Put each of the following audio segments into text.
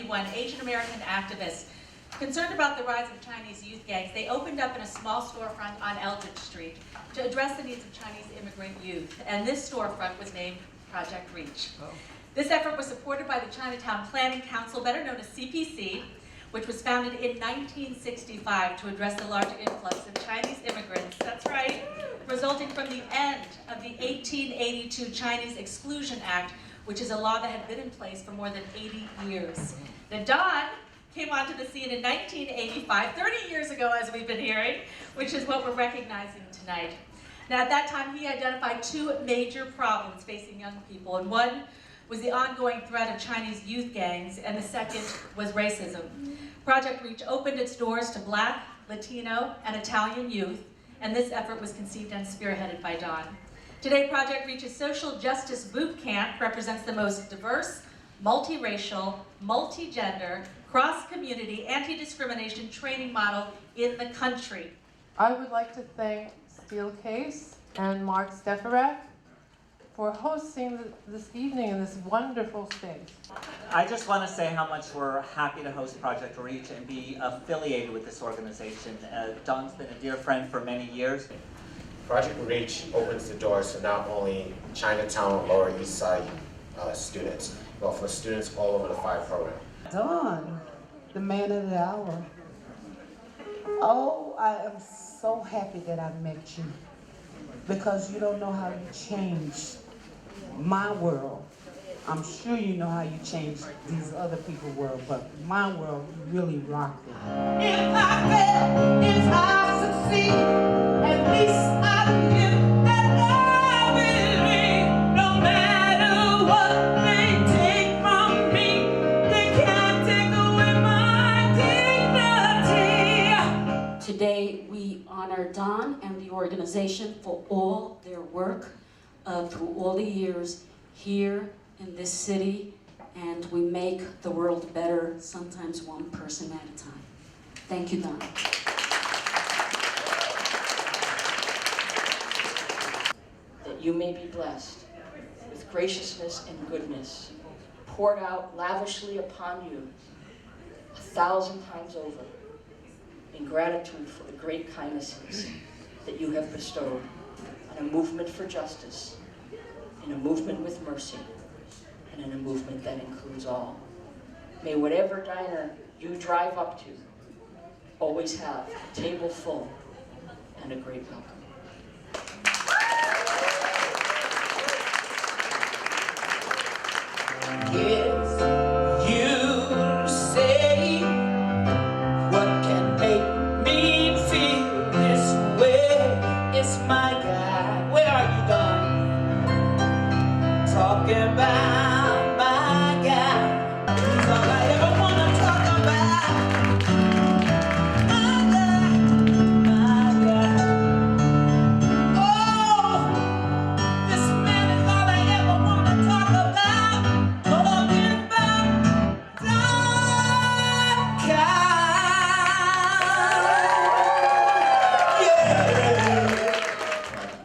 1981, Asian American activists concerned about the rise of Chinese youth gangs, they opened up in a small storefront on Eldridge Street to address the needs of Chinese immigrant youth. And this storefront was named Project Reach. Oh. This effort was supported by the Chinatown Planning Council, better known as CPC, which was founded in 1965 to address the large influx of Chinese immigrants, that's right, resulting from the end of the 1882 Chinese Exclusion Act, which is a law that had been in place for more than 80 years. Now, Don came onto the scene in 1985, 30 years ago, as we've been hearing, which is what we're recognizing tonight. Now, at that time, he identified two major problems facing young people, and one was the ongoing threat of Chinese youth gangs, and the second was racism. Project Reach opened its doors to Black, Latino, and Italian youth, and this effort was conceived and spearheaded by Don. Today, Project Reach's social justice boot camp represents the most diverse, multiracial, multi-gender, cross-community, anti-discrimination training model in the country. I would like to thank Steelcase and Mark Stefurak for hosting this evening in this wonderful space. I just want to say how much we're happy to host Project Reach and be affiliated with this organization. Don's been a dear friend for many years. Project Reach opens the doors to not only Chinatown Lower East Side students, but for students all over the PHI program. Don, the man of the hour. Oh, I am so happy that I met you, because you don't know how you changed my world. I'm sure you know how you changed these other people's world, but my world, you really rocked it. If I fail, if I succeed, at least I live and I believe. No matter what they take from me, they can't take away my dignity. Today we honor Don and the organization for all their work through all the years here in this city, and we make the world better, sometimes one person at a time. Thank you, Don. That you may be blessed with graciousness and goodness, poured out lavishly upon you 1,000 times over, in gratitude for the great kindnesses that you have bestowed on a movement for justice, in a movement with mercy, and in a movement that includes all. May whatever diner you drive up to always have a table full and a great welcome. Yes, you say, what can make me feel this way? It's my guy. Where are you gone? Talking about my guy. He's all I ever want to talk about. My guy. Oh, this man is all I ever want to talk about. Talking about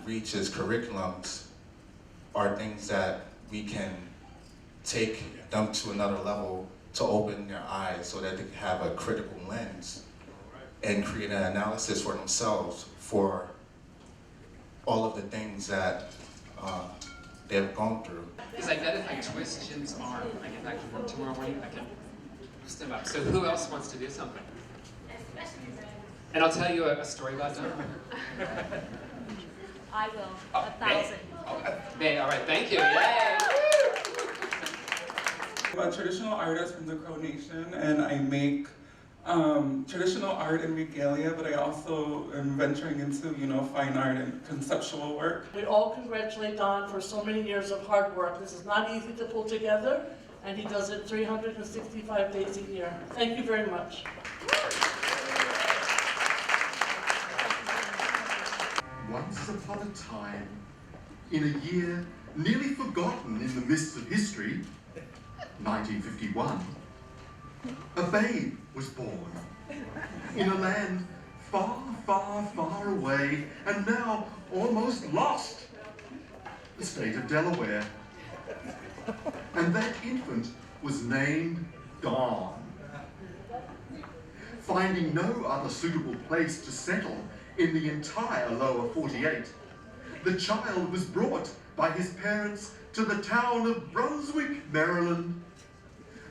Reach's curriculums are things that we can take them to another level to open their eyes so that they can have a critical lens and create an analysis for themselves for all of the things that they've gone through. Because I bet if I twist Jim's arm, I get back to work tomorrow morning, I can boost him up. So who else wants to do something? And I'll tell you a story about Don. I will, 1,000. May, all right, thank you, yay! I'm a traditional artist from the Crow Nation, and I make traditional art and regalia, but I also am venturing into, fine art and conceptual work. We all congratulate Don for so many years of hard work. This is not easy to pull together, and he does it 365 days a year. Thank you very much. Once upon a time, in a year nearly forgotten in the mists of history, 1951, a babe was born in a land far, far, far away, and now almost lost, the state of Delaware. And that infant was named Don. Finding no other suitable place to settle in the entire lower 48, the child was brought by his parents to the town of Brunswick, Maryland,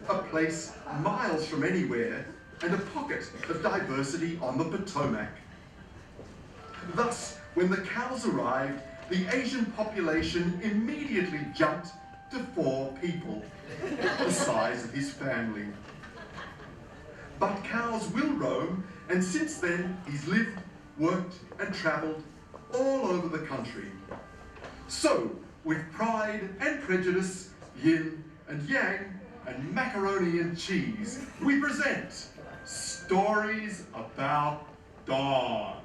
a place miles from anywhere and a pocket of diversity on the Potomac. Thus, when the cows arrived, the Asian population immediately jumped to 4 people, the size of his family. But cows will roam, and since then he's lived, worked and travelled all over the country. So, with pride and prejudice, yin and yang, and macaroni and cheese, we present Stories About Don.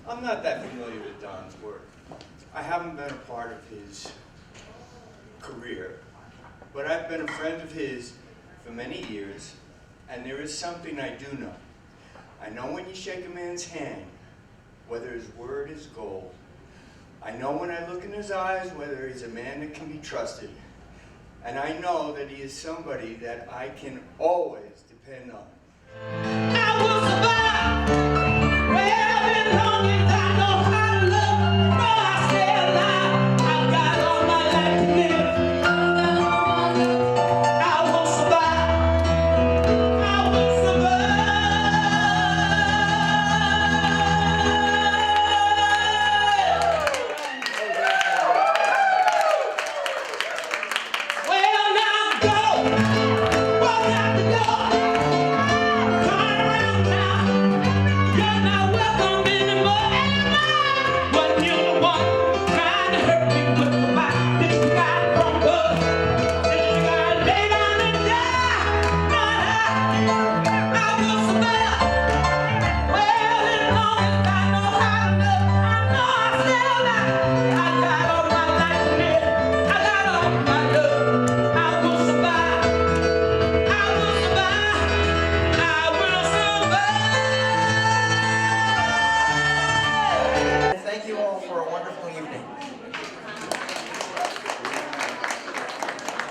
I'm not that familiar with Don's work. I haven't been a part of his career, but I've been a friend of his for many years, and there is something I do know. I know when you shake a man's hand, whether his word is gold. I know when I look in his eyes whether he's a man that can be trusted. And I know that he is somebody that I can always depend on. I will survive. Well, as long as